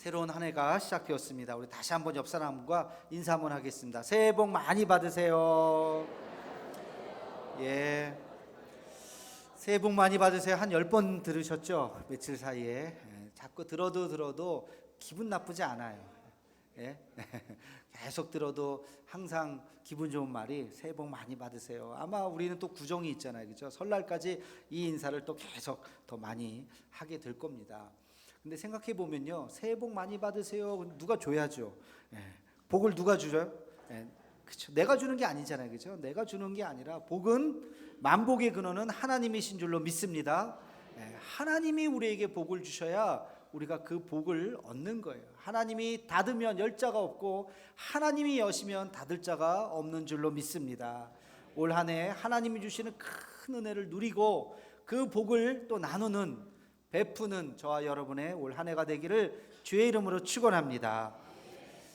새로운 한 해가 시작되었습니다. 우리 다시 한번 옆 사람과 인사 한번 하겠습니다. 새해 복 많이 받으세요. 예, 새해 복 많이 받으세요. 한 10번 들으셨죠? 며칠 사이에. 자꾸 들어도 기분 나쁘지 않아요. 예? 계속 들어도 항상 기분 좋은 말이 새해 복 많이 받으세요. 아마 우리는 또 구정이 있잖아요, 그렇죠? 설날까지 이 인사를 또 계속 더 많이 하게 될 겁니다. 근데 생각해 보면요, 새해 복 많이 받으세요. 누가 줘야죠. 예. 복을 누가 주죠? 예. 그렇죠. 내가 주는 게 아니잖아요, 그렇죠? 내가 주는 게 아니라 복은 만복의 근원은 하나님이신 줄로 믿습니다. 예. 하나님이 우리에게 복을 주셔야 우리가 그 복을 얻는 거예요. 하나님이 닫으면 열 자가 없고 하나님이 여시면 닫을 자가 없는 줄로 믿습니다. 올 한 해 하나님이 주시는 큰 은혜를 누리고 그 복을 또 나누는, 베푸는 저와 여러분의 올 한 해가 되기를 주의 이름으로 축원합니다.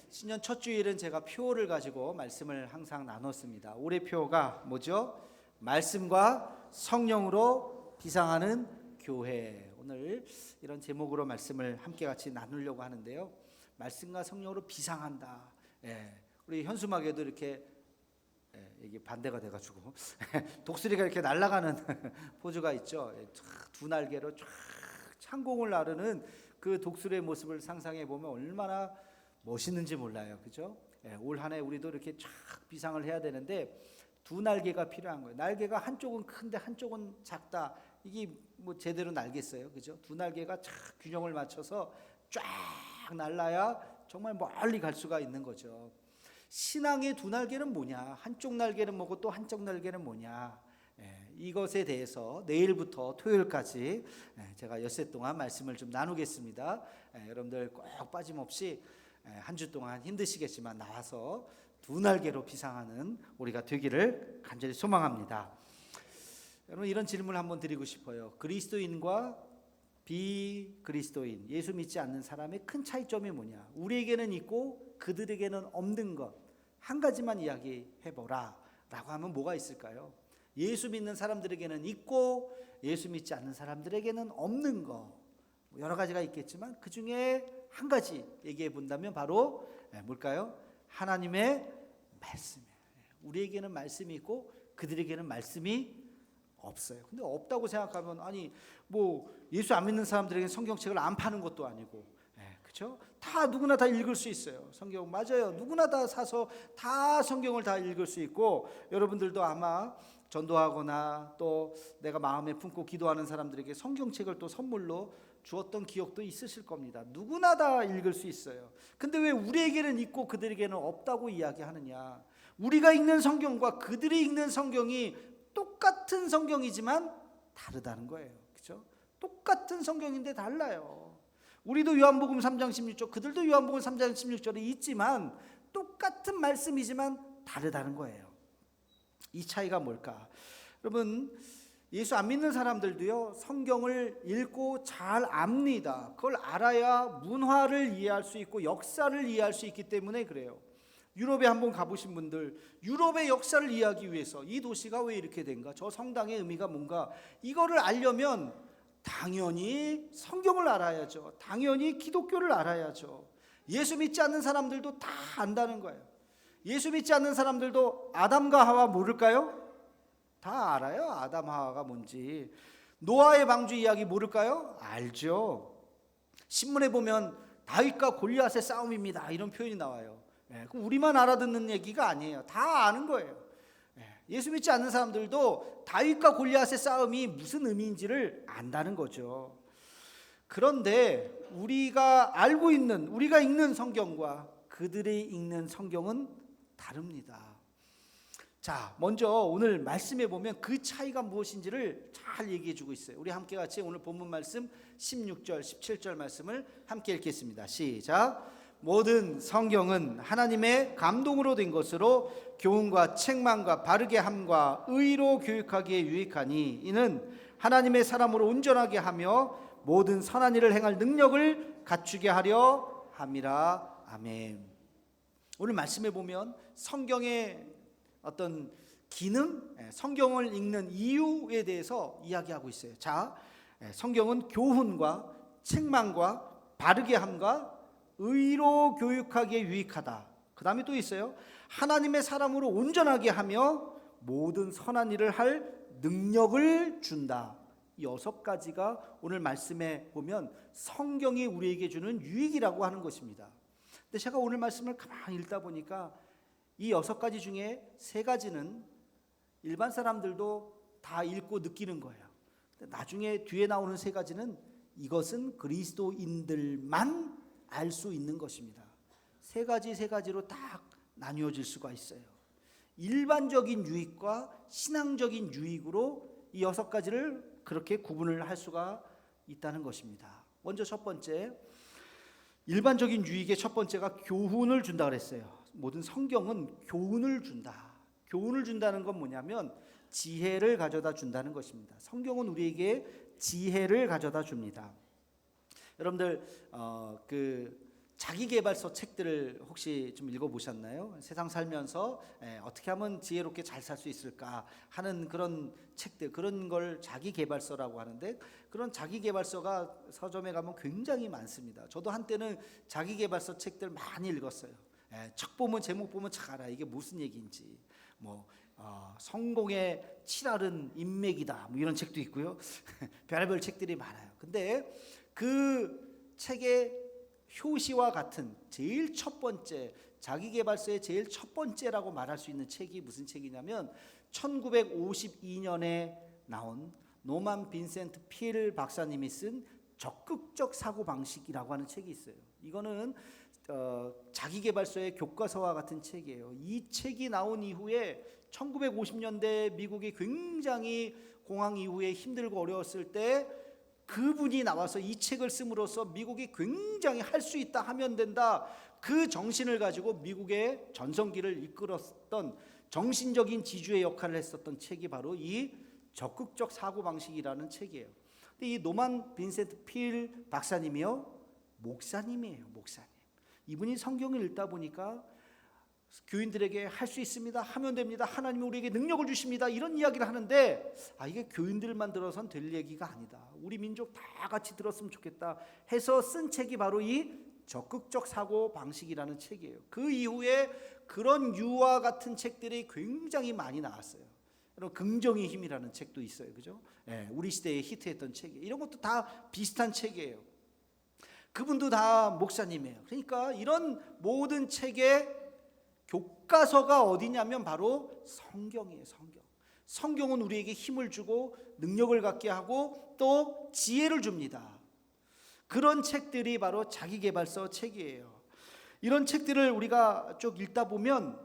신년 첫 주일은 제가 표를 가지고 말씀을 항상 나눴습니다. 올해 표가 뭐죠? 말씀과 성령으로 비상하는 교회. 오늘 이런 제목으로 말씀을 함께 같이 나누려고 하는데요. 말씀과 성령으로 비상한다. 예, 우리 현수막에도 이렇게 이게 반대가 돼가지고 독수리가 이렇게 날아가는 포즈가 있죠. 두 날개로 쫙 창공을 나르는 그 독수리의 모습을 상상해 보면 얼마나 멋있는지 몰라요, 그죠? 올 한 해 우리도 이렇게 쫙 비상을 해야 되는데 두 날개가 필요한 거예요. 날개가 한쪽은 큰데 한쪽은 작다. 이게 뭐 제대로 날겠어요, 그죠? 두 날개가 쫙 균형을 맞춰서 쫙 날라야 정말 멀리 갈 수가 있는 거죠. 신앙의 두 날개는 뭐냐? 한쪽 날개는 뭐고 또 한쪽 날개는 뭐냐? 이것에 대해서 내일부터 토요일까지 제가 엿새 동안 말씀을 좀 나누겠습니다. 여러분들 꼭 빠짐없이 한 주 동안 힘드시겠지만 나와서 두 날개로 비상하는 우리가 되기를 간절히 소망합니다. 여러분, 이런 질문을 한번 드리고 싶어요. 그리스도인과 비그리스도인, 예수 믿지 않는 사람의 큰 차이점이 뭐냐? 우리에게는 있고 그들에게는 없는 것 한 가지만 이야기해보라 라고 하면 뭐가 있을까요? 예수 믿는 사람들에게는 있고 예수 믿지 않는 사람들에게는 없는 것, 여러 가지가 있겠지만 그 중에 한 가지 얘기해 본다면 바로 뭘까요? 하나님의 말씀이에요. 우리에게는 말씀이 있고 그들에게는 말씀이 없어요. 근데 없다고 생각하면, 아니 뭐 예수 안 믿는 사람들에게 성경책을 안 파는 것도 아니고, 그렇죠? 다 누구나 다 읽을 수 있어요. 성경 맞아요. 누구나 다 사서 다 성경을 다 읽을 수 있고, 여러분들도 아마 전도하거나 또 내가 마음에 품고 기도하는 사람들에게 성경책을 또 선물로 주었던 기억도 있으실 겁니다. 누구나 다 읽을 수 있어요. 근데 왜 우리에게는 있고 그들에게는 없다고 이야기하느냐? 우리가 읽는 성경과 그들이 읽는 성경이 똑같은 성경이지만 다르다는 거예요. 그렇죠? 똑같은 성경인데 달라요. 우리도 요한복음 3장 16절, 그들도 요한복음 3장 16절에 있지만 똑같은 말씀이지만 다르다는 거예요. 이 차이가 뭘까? 여러분, 예수 안 믿는 사람들도요, 성경을 읽고 잘 압니다. 그걸 알아야 문화를 이해할 수 있고 역사를 이해할 수 있기 때문에 그래요. 유럽에 한번 가보신 분들, 유럽의 역사를 이해하기 위해서 이 도시가 왜 이렇게 된가, 저 성당의 의미가 뭔가, 이거를 알려면 당연히 성경을 알아야죠. 당연히 기독교를 알아야죠. 예수 믿지 않는 사람들도 다 안다는 거예요. 예수 믿지 않는 사람들도 아담과 하와 모를까요? 다 알아요. 아담 하와가 뭔지. 노아의 방주 이야기 모를까요? 알죠. 신문에 보면 다윗과 골리앗의 싸움입니다, 이런 표현이 나와요. 그럼 우리만 알아듣는 얘기가 아니에요. 다 아는 거예요. 예수 믿지 않는 사람들도 다윗과 골리앗의 싸움이 무슨 의미인지를 안다는 거죠. 그런데 우리가 알고 있는, 우리가 읽는 성경과 그들이 읽는 성경은 다릅니다. 자, 먼저 오늘 말씀에 보면 그 차이가 무엇인지를 잘 얘기해 주고 있어요. 우리 함께 같이 오늘 본문 말씀 16절, 17절 말씀을 함께 읽겠습니다. 시작. 모든 성경은 하나님의 감동으로 된 것으로 교훈과 책망과 바르게 함과 의로 교육하기에 유익하니 이는 하나님의 사람으로 온전하게 하며 모든 선한 일을 행할 능력을 갖추게 하려 함이라. 아멘. 오늘 말씀에 보면 성경의 어떤 기능, 성경을 읽는 이유에 대해서 이야기하고 있어요. 자, 성경은 교훈과 책망과 바르게 함과 의로 교육하기에 유익하다. 그 다음에 또 있어요. 하나님의 사람으로 온전하게 하며 모든 선한 일을 할 능력을 준다. 6가지가 오늘 말씀에 보면 성경이 우리에게 주는 유익이라고 하는 것입니다. 근데 제가 오늘 말씀을 가만히 읽다 보니까 이 6가지 중에 3가지는 일반 사람들도 다 읽고 느끼는 거예요. 나중에 뒤에 나오는 3가지는 이것은 그리스도인들만 알 수 있는 것입니다. 3가지로 딱 나뉘어질 수가 있어요. 일반적인 유익과 신앙적인 유익으로 이 6가지를 그렇게 구분을 할 수가 있다는 것입니다. 먼저 첫 번째, 일반적인 유익의 첫 번째가 교훈을 준다 그랬어요. 모든 성경은 교훈을 준다. 교훈을 준다는 건 뭐냐면 지혜를 가져다 준다는 것입니다. 성경은 우리에게 지혜를 가져다 줍니다. 여러분들 자기계발서 책들을 혹시 좀 읽어보셨나요? 세상 살면서 어떻게 하면 지혜롭게 잘 살 수 있을까 하는 그런 책들, 그런 걸 자기계발서라고 하는데, 그런 자기계발서가 서점에 가면 굉장히 많습니다. 저도 한때는 자기계발서 책들 많이 읽었어요. 책 보면 제목 보면 잘 알아. 이게 무슨 얘기인지. 성공의 7알은 인맥이다. 이런 책도 있고요. 별의별 책들이 많아요. 근데 그 책의 효시와 같은 제일 첫 번째, 자기계발서의 제일 첫 번째라고 말할 수 있는 책이 무슨 책이냐면 1952년에 나온 노만 빈센트 필 박사님이 쓴 적극적 사고방식이라고 하는 책이 있어요. 이거는 자기계발서의 교과서와 같은 책이에요. 이 책이 나온 이후에 1950년대 미국이 굉장히 공황 이후에 힘들고 어려웠을 때 그분이 나와서 이 책을 씀으로써 미국이 굉장히 할 수 있다, 하면 된다, 그 정신을 가지고 미국의 전성기를 이끌었던 정신적인 지주의 역할을 했었던 책이 바로 이 적극적 사고방식이라는 책이에요. 근데 이 노만 빈센트 필 박사님이요, 목사님이에요. 목사님. 이분이 성경을 읽다 보니까 교인들에게 할 수 있습니다, 하면 됩니다, 하나님이 우리에게 능력을 주십니다, 이런 이야기를 하는데, 이게 교인들만 들어선 될 얘기가 아니다, 우리 민족 다 같이 들었으면 좋겠다 해서 쓴 책이 바로 이 적극적 사고 방식이라는 책이에요. 그 이후에 그런 유와 같은 책들이 굉장히 많이 나왔어요. 여러분, 긍정의 힘이라는 책도 있어요. 그죠? 우리 시대에 히트했던 책이에요. 이런 것도 다 비슷한 책이에요. 그분도 다 목사님이에요. 그러니까 이런 모든 책의 교과서가 어디냐면 바로 성경이에요. 성경은 우리에게 힘을 주고 능력을 갖게 하고 또 지혜를 줍니다. 그런 책들이 바로 자기계발서 책이에요. 이런 책들을 우리가 쭉 읽다 보면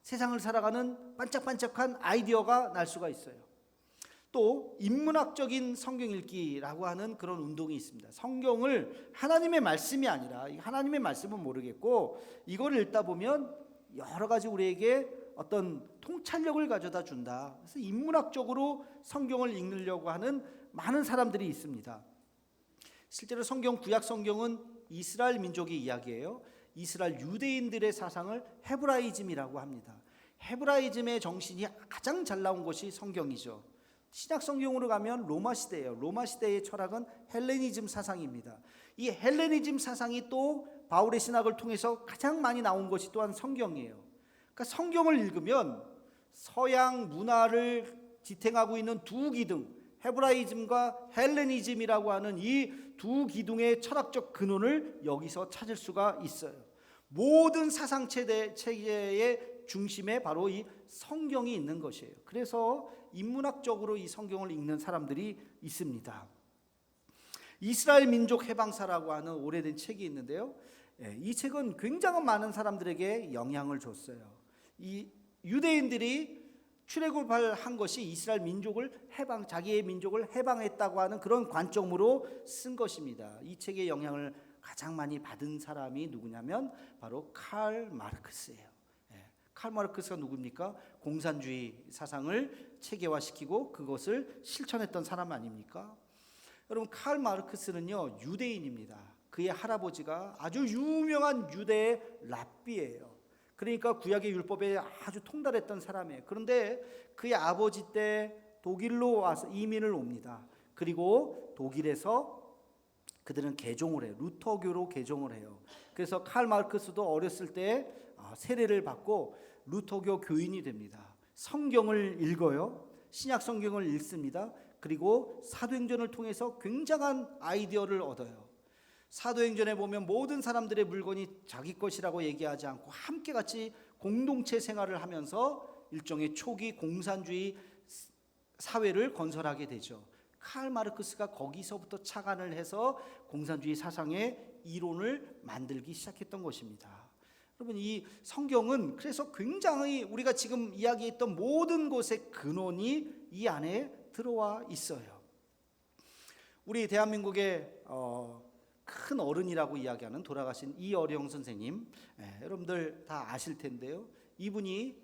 세상을 살아가는 반짝반짝한 아이디어가 날 수가 있어요. 또 인문학적인 성경 읽기라고 하는 그런 운동이 있습니다. 성경을 하나님의 말씀이 아니라, 하나님의 말씀은 모르겠고 이거를 읽다 보면 여러 가지 우리에게 어떤 통찰력을 가져다 준다. 그래서 인문학적으로 성경을 읽으려고 하는 많은 사람들이 있습니다. 실제로 구약 성경은 이스라엘 민족의 이야기예요. 이스라엘 유대인들의 사상을 헤브라이즘이라고 합니다. 헤브라이즘의 정신이 가장 잘 나온 것이 성경이죠. 신약 성경으로 가면 로마 시대예요. 로마 시대의 철학은 헬레니즘 사상입니다. 이 헬레니즘 사상이 또 바울의 신학을 통해서 가장 많이 나온 것이 또한 성경이에요. 그러니까 성경을 읽으면 서양 문화를 지탱하고 있는 두 기둥, 헤브라이즘과 헬레니즘이라고 하는 이 두 기둥의 철학적 근원을 여기서 찾을 수가 있어요. 모든 사상 체제의 중심에 바로 이 성경이 있는 것이에요. 그래서 인문학적으로 이 성경을 읽는 사람들이 있습니다. 이스라엘 민족 해방사라고 하는 오래된 책이 있는데요. 이 책은 굉장히 많은 사람들에게 영향을 줬어요. 이 유대인들이 출애굽을 한 것이 이스라엘 민족을 자기의 민족을 해방했다고 하는 그런 관점으로 쓴 것입니다. 이 책의 영향을 가장 많이 받은 사람이 누구냐면 바로 칼 마르크스예요. 칼 마르크스가 누굽니까? 공산주의 사상을 체계화시키고 그것을 실천했던 사람 아닙니까? 여러분, 칼 마르크스는요, 유대인입니다. 그의 할아버지가 아주 유명한 유대의 랍비예요. 그러니까 구약의 율법에 아주 통달했던 사람이에요. 그런데 그의 아버지 때 독일로 와서 이민을 옵니다. 그리고 독일에서 그들은 개종을 해요. 루터교로 개종을 해요. 그래서 칼 마르크스도 어렸을 때 세례를 받고 루터교 교인이 됩니다. 성경을 읽어요. 신약 성경을 읽습니다. 그리고 사도행전을 통해서 굉장한 아이디어를 얻어요. 사도행전에 보면 모든 사람들의 물건이 자기 것이라고 얘기하지 않고 함께 같이 공동체 생활을 하면서 일종의 초기 공산주의 사회를 건설하게 되죠. 칼 마르크스가 거기서부터 착안을 해서 공산주의 사상의 이론을 만들기 시작했던 것입니다. 여러분, 이 성경은 그래서 굉장히 우리가 지금 이야기했던 모든 것의 근원이 이 안에 들어와 있어요. 우리 대한민국의 큰 어른이라고 이야기하는 돌아가신 이어령 선생님, 여러분들 다 아실 텐데요. 이분이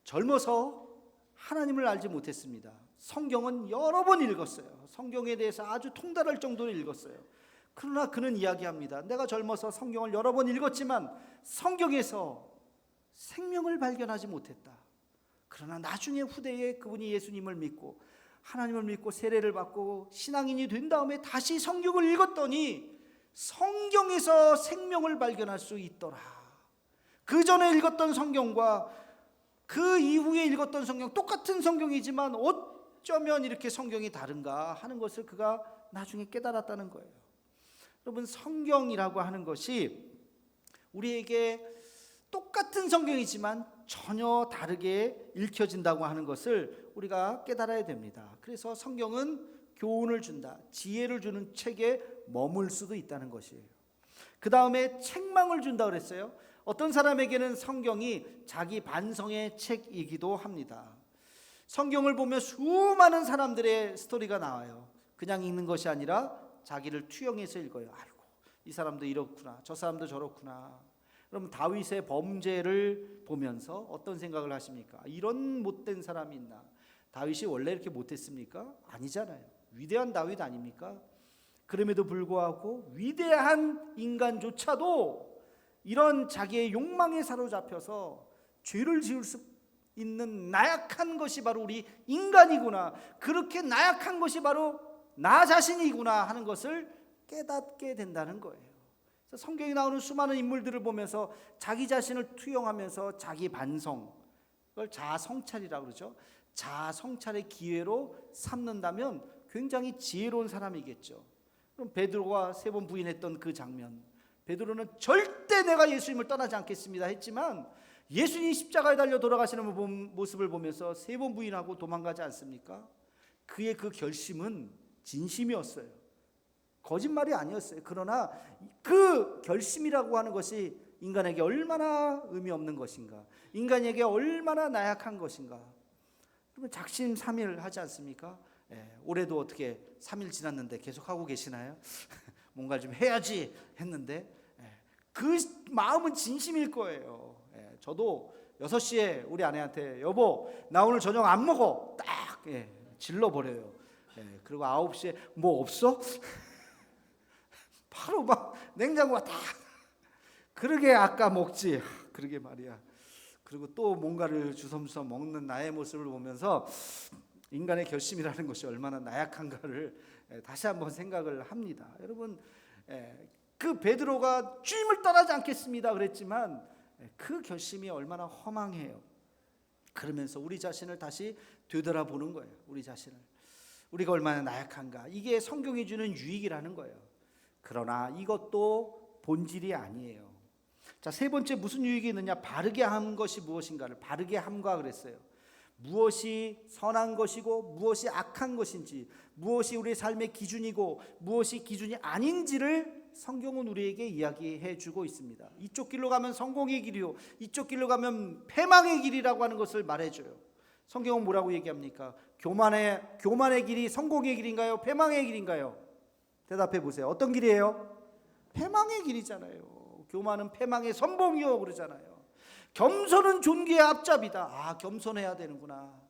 젊어서 하나님을 알지 못했습니다. 성경은 여러 번 읽었어요. 성경에 대해서 아주 통달할 정도로 읽었어요. 그러나 그는 이야기합니다. 내가 젊어서 성경을 여러 번 읽었지만 성경에서 생명을 발견하지 못했다. 그러나 나중에 후대에 그분이 예수님을 믿고 하나님을 믿고 세례를 받고 신앙인이 된 다음에 다시 성경을 읽었더니 성경에서 생명을 발견할 수 있더라. 그 전에 읽었던 성경과 그 이후에 읽었던 성경, 똑같은 성경이지만 어쩌면 이렇게 성경이 다른가 하는 것을 그가 나중에 깨달았다는 거예요. 여러분, 성경이라고 하는 것이 우리에게 똑같은 성경이지만 전혀 다르게 읽혀진다고 하는 것을 우리가 깨달아야 됩니다. 그래서 성경은 교훈을 준다, 지혜를 주는 책에 머물 수도 있다는 것이에요. 그 다음에 책망을 준다 그랬어요. 어떤 사람에게는 성경이 자기 반성의 책이기도 합니다. 성경을 보면 수많은 사람들의 스토리가 나와요. 그냥 읽는 것이 아니라 자기를 투영해서 읽어요. 알고 이 사람도 이렇구나, 저 사람도 저렇구나. 그럼 다윗의 범죄를 보면서 어떤 생각을 하십니까? 이런 못된 사람이 있나? 다윗이 원래 이렇게 못했습니까? 아니잖아요. 위대한 다윗 아닙니까? 그럼에도 불구하고 위대한 인간조차도 이런 자기의 욕망에 사로잡혀서 죄를 지을 수 있는 나약한 것이 바로 우리 인간이구나, 그렇게 나약한 것이 바로 나 자신이구나 하는 것을 깨닫게 된다는 거예요. 그래서 성경에 나오는 수많은 인물들을 보면서 자기 자신을 투영하면서 자기 반성, 그걸 자아성찰이라고 그러죠. 자아성찰의 기회로 삼는다면 굉장히 지혜로운 사람이겠죠. 그럼 베드로가 3번 부인했던 그 장면, 베드로는 절대 내가 예수님을 떠나지 않겠습니다 했지만 예수님이 십자가에 달려 돌아가시는 모습을 보면서 3번 부인하고 도망가지 않습니까? 그의 그 결심은 진심이었어요. 거짓말이 아니었어요. 그러나 그 결심이라고 하는 것이 인간에게 얼마나 의미 없는 것인가, 인간에게 얼마나 나약한 것인가. 그러면 작심삼일 하지 않습니까? 올해도 어떻게 3일 지났는데 계속 하고 계시나요? 뭔가 좀 해야지 했는데 그 마음은 진심일 거예요. 저도 6시에 우리 아내한테 여보 나 오늘 저녁 안 먹어 딱 질러버려요. 그리고 9시에 뭐 없어? 바로 막 냉장고가 다 그러게 아까 먹지. 그러게 말이야. 그리고 또 뭔가를 주섬주섬 먹는 나의 모습을 보면서 인간의 결심이라는 것이 얼마나 나약한가를 다시 한번 생각을 합니다. 여러분, 그 베드로가 주님을 떠나지 않겠습니다 그랬지만 그 결심이 얼마나 허망해요. 그러면서 우리 자신을 다시 되돌아보는 거예요. 우리 자신을, 우리가 얼마나 나약한가. 이게 성경이 주는 유익이라는 거예요. 그러나 이것도 본질이 아니에요. 자, 3번째 무슨 유익이 있느냐? 바르게 한 것이 무엇인가를 바르게 함과 그랬어요. 무엇이 선한 것이고 무엇이 악한 것인지, 무엇이 우리의 삶의 기준이고 무엇이 기준이 아닌지를 성경은 우리에게 이야기해 주고 있습니다. 이쪽 길로 가면 성공의 길이요, 이쪽 길로 가면 패망의 길이라고 하는 것을 말해줘요. 성경은 뭐라고 얘기합니까? 교만의 길이 성공의 길인가요? 패망의 길인가요? 대답해 보세요. 어떤 길이에요? 패망의 길이잖아요. 교만은 패망의 선봉이요 그러잖아요. 겸손은 존귀의 앞잡이다. 겸손해야 되는구나.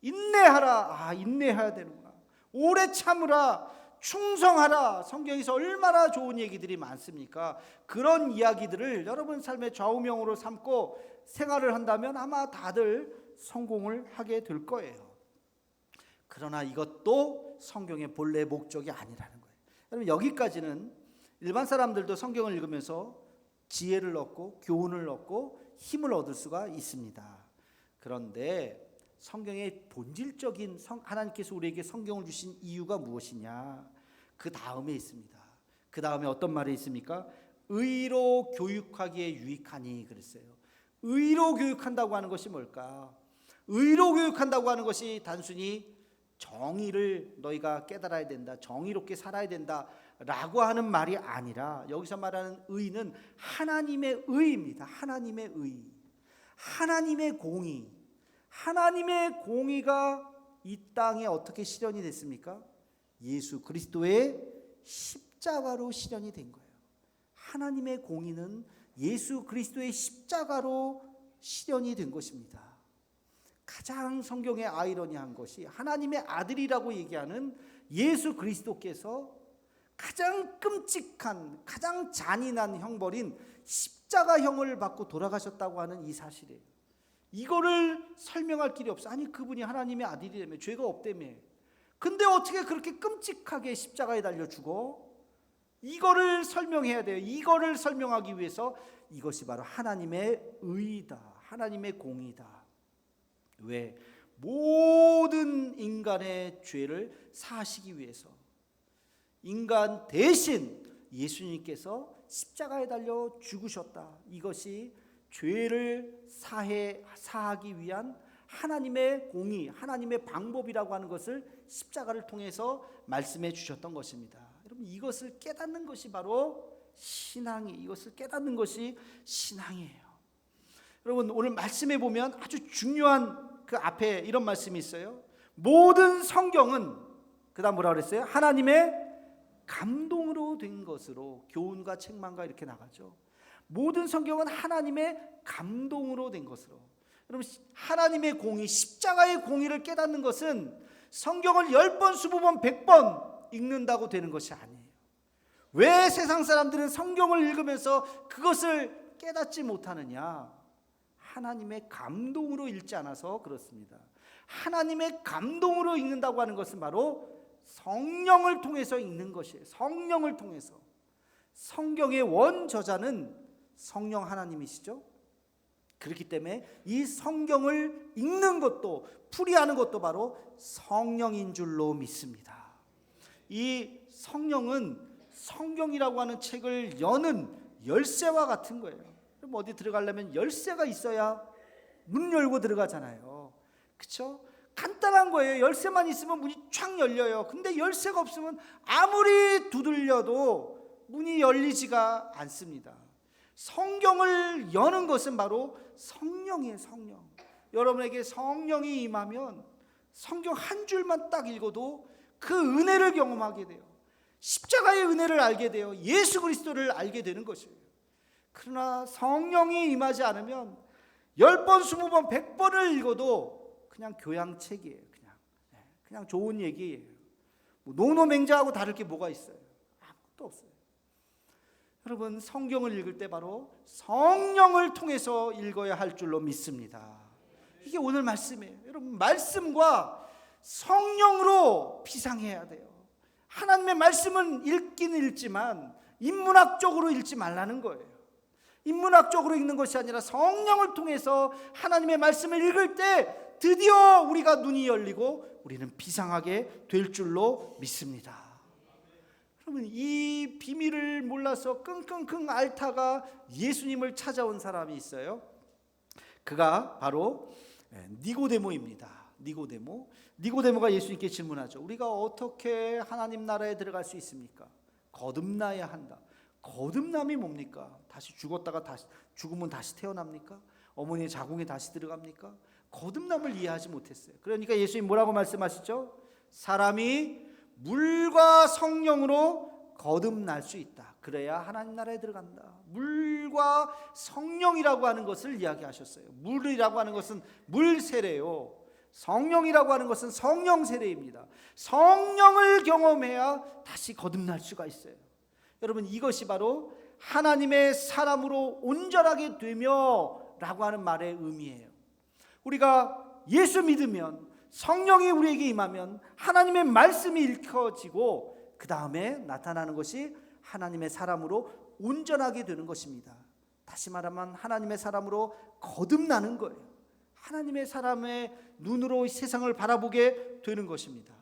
인내하라. 인내해야 되는구나. 오래 참으라. 충성하라. 성경에서 얼마나 좋은 얘기들이 많습니까? 그런 이야기들을 여러분 삶의 좌우명으로 삼고 생활을 한다면 아마 다들 성공을 하게 될 거예요. 그러나 이것도 성경의 본래 목적이 아니라는 거예요. 여러분, 여기까지는 일반 사람들도 성경을 읽으면서 지혜를 얻고 교훈을 얻고 힘을 얻을 수가 있습니다. 그런데 성경의 본질적인 하나님께서 우리에게 성경을 주신 이유가 무엇이냐? 그 다음에 있습니다. 그 다음에 어떤 말이 있습니까? 의로 교육하기에 유익하니 그랬어요. 의로 교육한다고 하는 것이 뭘까? 의로 교육한다고 하는 것이 단순히 정의를 너희가 깨달아야 된다, 정의롭게 살아야 된다 라고 하는 말이 아니라, 여기서 말하는 의는 하나님의 의입니다. 하나님의 의, 하나님의 공의. 하나님의 공의가 이 땅에 어떻게 실현이 됐습니까? 예수 그리스도의 십자가로 실현이 된 거예요. 하나님의 공의는 예수 그리스도의 십자가로 실현이 된 것입니다. 가장 성경의 아이러니한 것이 하나님의 아들이라고 얘기하는 예수 그리스도께서 가장 끔찍한, 가장 잔인한 형벌인 십자가형을 받고 돌아가셨다고 하는 이 사실이에요. 이거를 설명할 길이 없어. 아니, 그분이 하나님의 아들이라며, 죄가 없다며. 근데 어떻게 그렇게 끔찍하게 십자가에 달려 죽어? 이거를 설명해야 돼요. 이거를 설명하기 위해서 이것이 바로 하나님의 의다, 하나님의 공의다. 왜? 모든 인간의 죄를 사하시기 위해서 인간 대신 예수님께서 십자가에 달려 죽으셨다. 이것이 죄를 사하기 위한 하나님의 공의, 하나님의 방법이라고 하는 것을 십자가를 통해서 말씀해 주셨던 것입니다. 여러분, 이것을 깨닫는 것이 바로 이것을 깨닫는 것이 신앙이에요. 여러분, 오늘 말씀해 보면 아주 중요한 그 앞에 이런 말씀이 있어요. 모든 성경은, 그 다음 뭐라 그랬어요? 하나님의 감동으로 된 것으로, 교훈과 책망과 이렇게 나가죠. 모든 성경은 하나님의 감동으로 된 것으로. 여러분, 하나님의 공의, 십자가의 공의를 깨닫는 것은 성경을 10번, 20번, 100번 읽는다고 되는 것이 아니에요. 왜 세상 사람들은 성경을 읽으면서 그것을 깨닫지 못하느냐? 하나님의 감동으로 읽지 않아서 그렇습니다. 하나님의 감동으로 읽는다고 하는 것은 바로 성령을 통해서 읽는 것이에요. 성령을 통해서. 성경의 원저자는 성령 하나님이시죠. 그렇기 때문에 이 성경을 읽는 것도, 풀이하는 것도 바로 성령인 줄로 믿습니다. 이 성령은 성경이라고 하는 책을 여는 열쇠와 같은 거예요. 그럼 어디 들어가려면 열쇠가 있어야 문 열고 들어가잖아요. 그렇죠? 간단한 거예요. 열쇠만 있으면 문이 쫙 열려요. 근데 열쇠가 없으면 아무리 두들려도 문이 열리지가 않습니다. 성경을 여는 것은 바로 성령이에요. 성령. 여러분에게 성령이 임하면 성경 한 줄만 딱 읽어도 그 은혜를 경험하게 돼요. 십자가의 은혜를 알게 돼요. 예수 그리스도를 알게 되는 것이에요. 그러나 성령이 임하지 않으면 10번, 20번, 100번을 읽어도 그냥 교양책이에요. 그냥 좋은 얘기예요. 뭐 노노맹자하고 다를 게 뭐가 있어요? 아무것도 없어요. 여러분, 성경을 읽을 때 바로 성령을 통해서 읽어야 할 줄로 믿습니다. 이게 오늘 말씀이에요. 여러분, 말씀과 성령으로 피상해야 돼요. 하나님의 말씀은 읽긴 읽지만 인문학적으로 읽지 말라는 거예요. 인문학적으로 읽는 것이 아니라 성령을 통해서 하나님의 말씀을 읽을 때 드디어 우리가 눈이 열리고 우리는 비상하게 될 줄로 믿습니다. 여러분, 이 비밀을 몰라서 끙끙끙 앓다가 예수님을 찾아온 사람이 있어요. 그가 바로 니고데모입니다. 니고데모가 예수님께 질문하죠. 우리가 어떻게 하나님 나라에 들어갈 수 있습니까? 거듭나야 한다. 거듭남이 뭡니까? 다시 죽었다가 죽으면 다시 태어납니까? 어머니의 자궁에 다시 들어갑니까? 거듭남을 이해하지 못했어요. 그러니까 예수님 뭐라고 말씀하시죠? 사람이 물과 성령으로 거듭날 수 있다. 그래야 하나님 나라에 들어간다. 물과 성령이라고 하는 것을 이야기하셨어요. 물이라고 하는 것은 물 세례요. 성령이라고 하는 것은 성령 세례입니다. 성령을 경험해야 다시 거듭날 수가 있어요. 여러분, 이것이 바로 하나님의 사람으로 온전하게 되며 라고 하는 말의 의미예요. 우리가 예수 믿으면, 성령이 우리에게 임하면 하나님의 말씀이 읽혀지고 그 다음에 나타나는 것이 하나님의 사람으로 온전하게 되는 것입니다. 다시 말하면 하나님의 사람으로 거듭나는 거예요. 하나님의 사람의 눈으로 세상을 바라보게 되는 것입니다.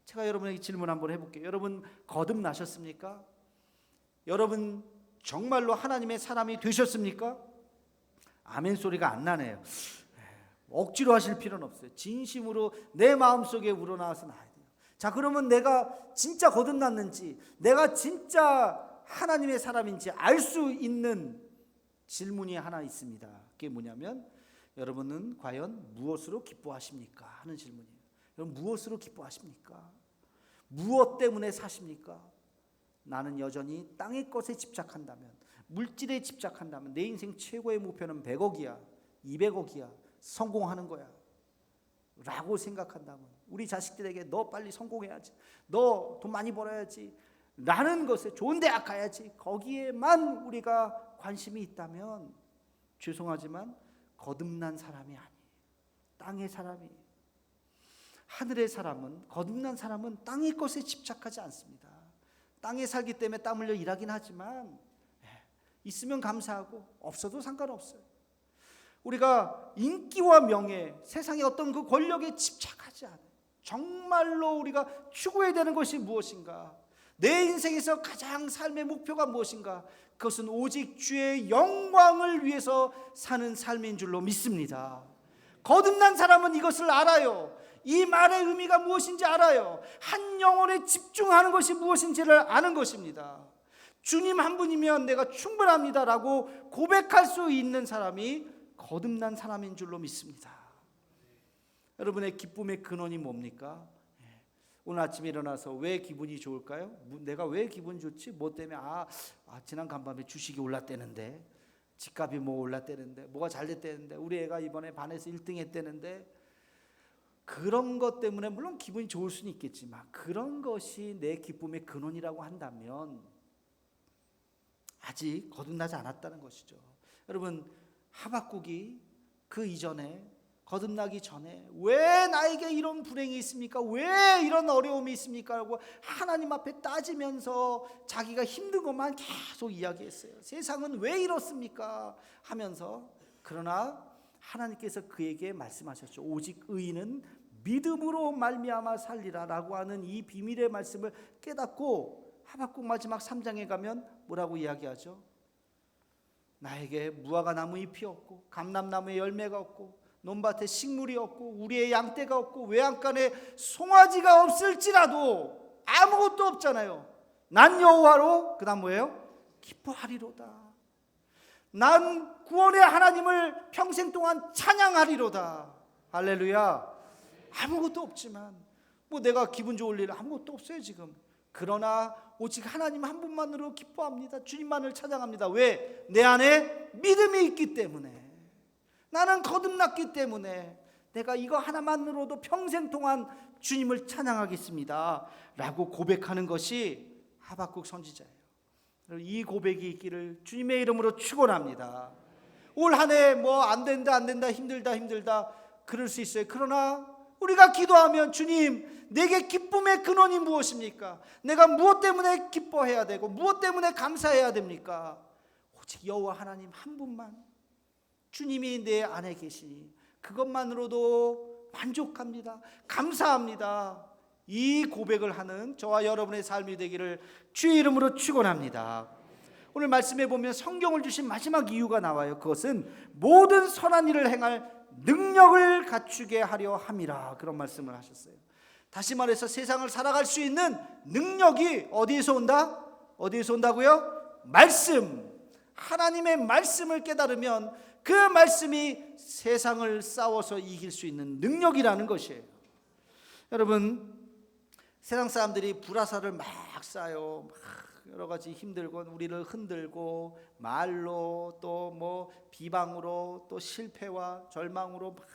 제가 여러분에게 질문 한번 해볼게요. 여러분 거듭나셨습니까? 여러분 정말로 하나님의 사람이 되셨습니까? 아멘 소리가 안 나네요. 억지로 하실 필요는 없어요. 진심으로 내 마음속에 우러나와서 나야 돼요. 자, 그러면 내가 진짜 거듭났는지, 내가 진짜 하나님의 사람인지 알 수 있는 질문이 하나 있습니다. 그게 뭐냐면 여러분은 과연 무엇으로 기뻐하십니까? 하는 질문이에요. 여러분 무엇으로 기뻐하십니까? 무엇 때문에 사십니까? 나는 여전히 땅의 것에 집착한다면, 물질에 집착한다면, 내 인생 최고의 목표는 100억이야 200억이야 성공하는 거야 라고 생각한다면, 우리 자식들에게 너 빨리 성공해야지, 너 돈 많이 벌어야지 라는 것에, 좋은 대학 가야지, 거기에만 우리가 관심이 있다면 죄송하지만 거듭난 사람이 아니에요. 땅의 사람이. 하늘의 사람은, 거듭난 사람은 땅의 것에 집착하지 않습니다. 땅에 살기 때문에 땀 흘려 일하긴 하지만 있으면 감사하고 없어도 상관없어요. 우리가 인기와 명예, 세상의 어떤 그 권력에 집착하지 않아요. 정말로 우리가 추구해야 되는 것이 무엇인가? 내 인생에서 가장 삶의 목표가 무엇인가? 그것은 오직 주의 영광을 위해서 사는 삶인 줄로 믿습니다. 거듭난 사람은 이것을 알아요. 이 말의 의미가 무엇인지 알아요. 한 영혼에 집중하는 것이 무엇인지를 아는 것입니다. 주님 한 분이면 내가 충분합니다라고 고백할 수 있는 사람이 거듭난 사람인 줄로 믿습니다. 여러분의 기쁨의 근원이 뭡니까? 오늘 아침에 일어나서 왜 기분이 좋을까요? 내가 왜 기분이 좋지? 뭐 때문에? 지난 간밤에 주식이 올랐다는데, 집값이 뭐 올랐다는데, 뭐가 잘 됐다는데, 우리 애가 이번에 반에서 1등 했다는데, 그런 것 때문에 물론 기분이 좋을 수는 있겠지만 그런 것이 내 기쁨의 근원이라고 한다면 아직 거듭나지 않았다는 것이죠. 여러분 하박국이 그 이전에, 거듭나기 전에 왜 나에게 이런 불행이 있습니까? 왜 이런 어려움이 있습니까? 라고 하나님 앞에 따지면서 자기가 힘든 것만 계속 이야기했어요. 세상은 왜 이렇습니까? 하면서, 그러나 하나님께서 그에게 말씀하셨죠. 오직 의인은 믿음으로 말미암아 살리라 라고 하는 이 비밀의 말씀을 깨닫고 하박국 마지막 3장에 가면 뭐라고 이야기하죠? 나에게 무화과 나무 잎이 없고 감람나무에 열매가 없고 논밭에 식물이 없고 우리의 양떼가 없고 외양간에 송아지가 없을지라도, 아무것도 없잖아요. 난 여호와로, 그 다음 뭐예요? 기뻐하리로다. 난 구원의 하나님을 평생 동안 찬양하리로다. 할렐루야. 아무것도 없지만, 뭐 내가 기분 좋을 일 아무것도 없어요 지금. 그러나 오직 하나님 한 분만으로 기뻐합니다. 주님만을 찬양합니다. 왜? 내 안에 믿음이 있기 때문에, 나는 거듭났기 때문에 내가 이거 하나만으로도 평생 동안 주님을 찬양하겠습니다 라고 고백하는 것이 하박국 선지자예요. 이 고백이 있기를 주님의 이름으로 축원합니다. 올 한 해 뭐 안 된다 힘들다 그럴 수 있어요. 그러나 우리가 기도하면, 주님 내게 기쁨의 근원이 무엇입니까? 내가 무엇 때문에 기뻐해야 되고 무엇 때문에 감사해야 됩니까? 오직 여호와 하나님 한 분만, 주님이 내 안에 계시니 그것만으로도 만족합니다. 감사합니다. 이 고백을 하는 저와 여러분의 삶이 되기를 주의 이름으로 축원합니다. 오늘 말씀해 보면 성경을 주신 마지막 이유가 나와요. 그것은 모든 선한 일을 행할 능력을 갖추게 하려 함이라, 그런 말씀을 하셨어요. 다시 말해서 세상을 살아갈 수 있는 능력이 어디에서 온다? 어디에서 온다고요? 말씀. 하나님의 말씀을 깨달으면 그 말씀이 세상을 싸워서 이길 수 있는 능력이라는 것이에요. 여러분, 세상 사람들이 불화살을 막 쏴요. 막 여러 가지 힘들고 우리를 흔들고, 말로 또 뭐 비방으로, 또 실패와 절망으로 막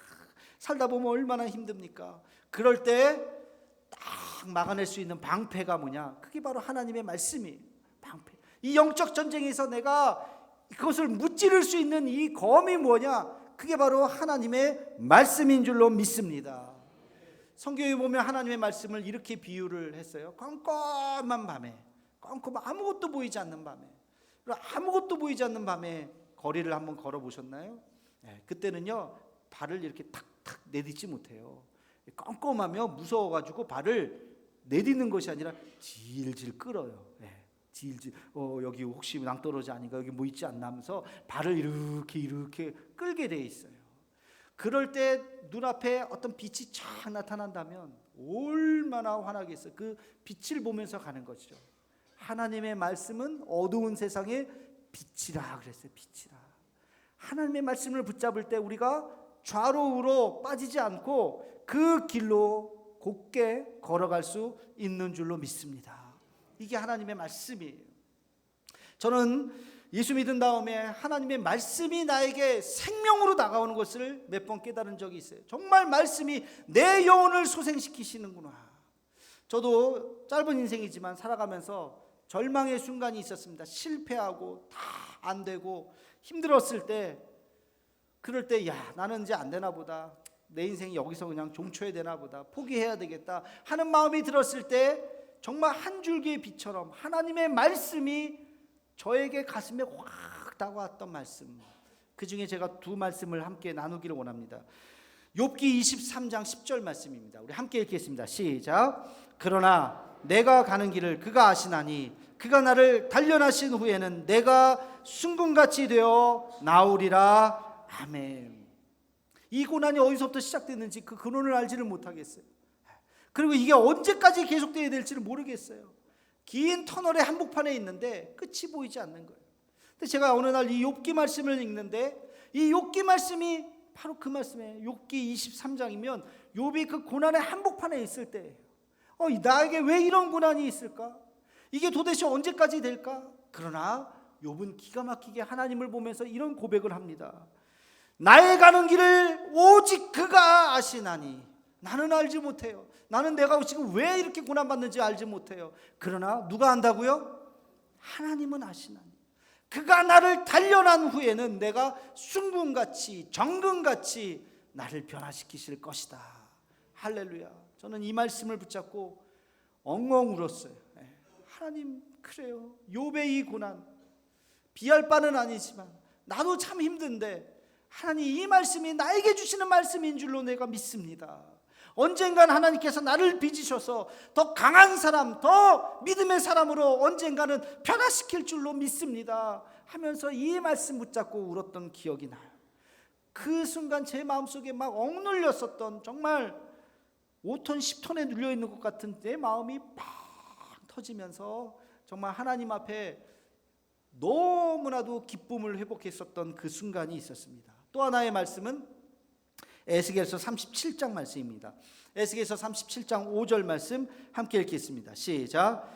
살다 보면 얼마나 힘듭니까? 그럴 때 딱 막아낼 수 있는 방패가 뭐냐? 그게 바로 하나님의 말씀이에요. 방패. 이 영적 전쟁에서 내가 그것을 무찌를 수 있는 이 검이 뭐냐? 그게 바로 하나님의 말씀인 줄로 믿습니다. 성경에 보면 하나님의 말씀을 이렇게 비유를 했어요. 껌껌한 밤에, 아무것도 보이지 않는 밤에, 아무것도 보이지 않는 밤에 거리를 한번 걸어보셨나요? 그때는요 발을 이렇게 탁탁 내딛지 못해요. 껌껌하며 무서워가지고 발을 내딛는 것이 아니라 질질 끌어요. 질질 여기 혹시 낭떠러지 아닌가, 여기 뭐 있지 않나 하면서 발을 이렇게 끌게 돼 있어요. 그럴 때 눈앞에 어떤 빛이 쫙 나타난다면 얼마나 환하겠어요. 그 빛을 보면서 가는 것이죠. 하나님의 말씀은 어두운 세상의 빛이라 그랬어요. 빛이라. 하나님의 말씀을 붙잡을 때 우리가 좌로 우로 빠지지 않고 그 길로 곧게 걸어갈 수 있는 줄로 믿습니다. 이게 하나님의 말씀이에요. 저는 예수 믿은 다음에 하나님의 말씀이 나에게 생명으로 다가오는 것을 몇 번 깨달은 적이 있어요. 정말 말씀이 내 영혼을 소생시키시는구나. 저도 짧은 인생이지만 살아가면서 절망의 순간이 있었습니다. 실패하고 다 안 되고 힘들었을 때, 그럴 때 나는 이제 안 되나 보다, 내 인생이 여기서 그냥 종초해야 되나 보다, 포기해야 되겠다 하는 마음이 들었을 때 정말 한 줄기의 빛처럼 하나님의 말씀이 저에게 가슴에 확 다가왔던 말씀, 그 중에 제가 두 말씀을 함께 나누기를 원합니다. 욥기 23장 10절 말씀입니다. 우리 함께 읽겠습니다. 시작. 그러나 내가 가는 길을 그가 아시나니 그가 나를 단련하신 후에는 내가 순금같이 되어 나오리라. 아멘. 이 고난이 어디서부터 시작됐는지 그 근원을 알지를 못하겠어요. 그리고 이게 언제까지 계속되어야 될지를 모르겠어요. 긴 터널의 한복판에 있는데 끝이 보이지 않는 거예요. 근데 제가 어느 날 이 욥기 말씀을 읽는데 이 욥기 말씀이 바로 그 말씀이에요. 욥기 23장이면 욥이 그 고난의 한복판에 있을 때예요. 나에게 왜 이런 고난이 있을까? 이게 도대체 언제까지 될까? 그러나 욥은 기가 막히게 하나님을 보면서 이런 고백을 합니다. 나의 가는 길을 오직 그가 아시나니 나는 알지 못해요. 나는 내가 지금 왜 이렇게 고난받는지 알지 못해요. 그러나 누가 안다고요? 하나님은 아시나니 그가 나를 단련한 후에는 내가 순금같이 정금같이 나를 변화시키실 것이다. 할렐루야. 저는 이 말씀을 붙잡고 엉엉 울었어요. 하나님, 그래요. 욥의 이 고난 비할 바는 아니지만 나도 참 힘든데 하나님, 이 말씀이 나에게 주시는 말씀인 줄로 내가 믿습니다. 언젠간 하나님께서 나를 빚으셔서 더 강한 사람, 더 믿음의 사람으로 언젠가는 변화시킬 줄로 믿습니다 하면서 이 말씀 붙잡고 울었던 기억이 나요. 그 순간 제 마음속에 막 억눌렸었던, 정말 5톤 10톤에 눌려있는 것 같은 내 마음이 팍 터지면서 정말 하나님 앞에 너무나도 기쁨을 회복했었던 그 순간이 있었습니다. 또 하나의 말씀은 에스겔서 37장 말씀입니다. 에스겔서 37장 5절 말씀 함께 읽겠습니다. 시작.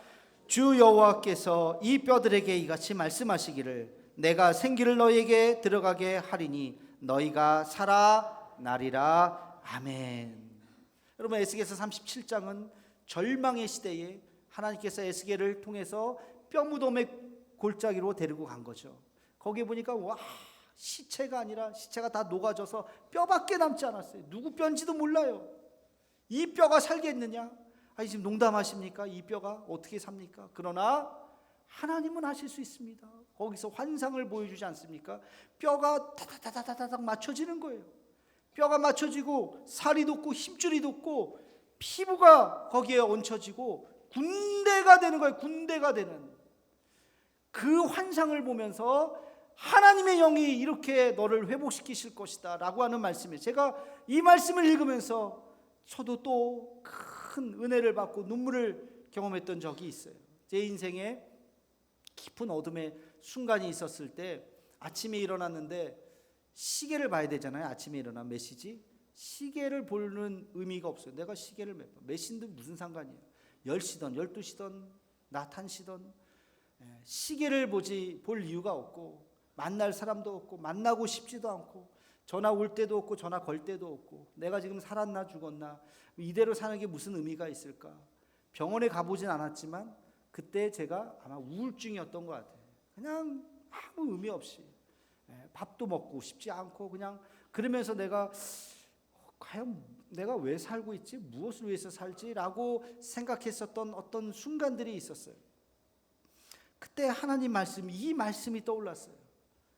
주 여호와께서 이 뼈들에게 이같이 말씀하시기를 내가 생기를 너희에게 들어가게 하리니 너희가 살아나리라. 아멘. 여러분, 에스겔서 37장은 절망의 시대에 하나님께서 에스겔을 통해서 뼈무덤의 골짜기로 데리고 간 거죠. 거기에 보니까 시체가 아니라 시체가 다 녹아져서 뼈밖에 남지 않았어요. 누구 뼈인지도 몰라요. 이 뼈가 살겠느냐? 아니, 지금 농담하십니까? 이 뼈가 어떻게 삽니까? 그러나 하나님은 하실 수 있습니다. 거기서 환상을 보여주지 않습니까? 뼈가 다다다다닥 맞춰지는 거예요. 뼈가 맞춰지고 살이 돋고 힘줄이 돋고 피부가 거기에 얹혀지고 군대가 되는 거예요. 군대가 되는 그 환상을 보면서 하나님의 영이 이렇게 너를 회복시키실 것이다 라고 하는 말씀이에요. 제가 이 말씀을 읽으면서 저도 또 큰 은혜를 받고 눈물을 경험했던 적이 있어요. 제 인생에 깊은 어둠의 순간이 있었을 때 아침에 일어났는데 시계를 봐야 되잖아요. 아침에 일어나 몇 시지? 시계를 보는 의미가 없어요. 내가 시계를 몇 시든 무슨 상관이에요. 10시든 12시든 낮 1시든 시계를 볼 이유가 없고 만날 사람도 없고 만나고 싶지도 않고 전화 올 때도 없고 전화 걸 때도 없고 내가 지금 살았나 죽었나 이대로 사는 게 무슨 의미가 있을까. 병원에 가보진 않았지만 그때 제가 아마 우울증이었던 것 같아요. 그냥 아무 의미 없이 밥도 먹고 싶지 않고 그냥 그러면서 내가 과연 내가 왜 살고 있지? 무엇을 위해서 살지라고 생각했었던 어떤 순간들이 있었어요. 그때 하나님 말씀, 이 말씀이 떠올랐어요.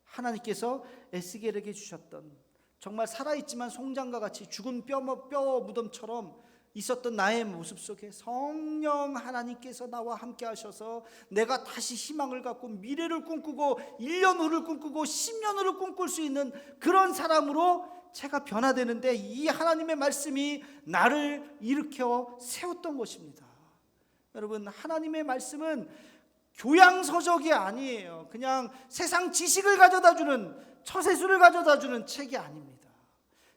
하나님께서 에스겔에게 주셨던, 정말 살아있지만 송장과 같이 죽은 뼈 무덤처럼 있었던 나의 모습 속에 성령 하나님께서 나와 함께 하셔서 내가 다시 희망을 갖고 미래를 꿈꾸고 1년 후를 꿈꾸고 10년 후를 꿈꿀 수 있는 그런 사람으로 제가 변화되는데, 이 하나님의 말씀이 나를 일으켜 세웠던 것입니다. 여러분, 하나님의 말씀은 교양서적이 아니에요. 그냥 세상 지식을 가져다주는, 처세술을 가져다주는 책이 아닙니다.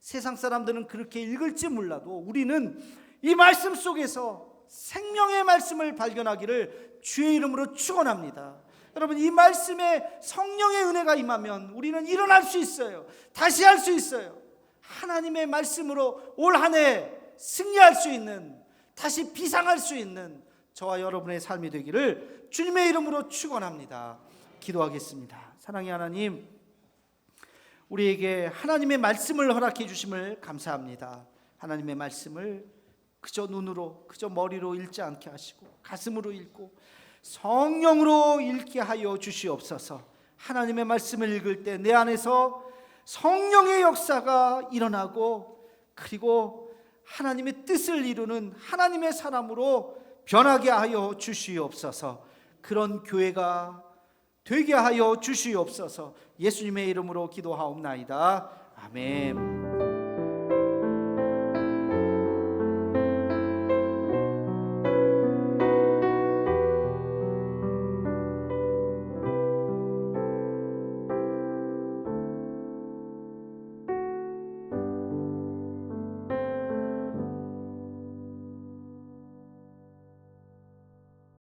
세상 사람들은 그렇게 읽을지 몰라도 우리는 이 말씀 속에서 생명의 말씀을 발견하기를 주의 이름으로 축원합니다. 여러분, 이 말씀에 성령의 은혜가 임하면 우리는 일어날 수 있어요. 다시 할 수 있어요. 하나님의 말씀으로 올 한 해 승리할 수 있는, 다시 비상할 수 있는 저와 여러분의 삶이 되기를 주님의 이름으로 축원합니다. 기도하겠습니다. 사랑의 하나님, 우리에게 하나님의 말씀을 허락해 주심을 감사합니다. 하나님의 말씀을 그저 눈으로, 그저 머리로 읽지 않게 하시고 가슴으로 읽고 성령으로 읽게 하여 주시옵소서. 하나님의 말씀을 읽을 때 내 안에서 성령의 역사가 일어나고, 그리고 하나님의 뜻을 이루는 하나님의 사람으로 변하게 하여 주시옵소서. 그런 교회가 되게 하여 주시옵소서. 예수님의 이름으로 기도하옵나이다. 아멘.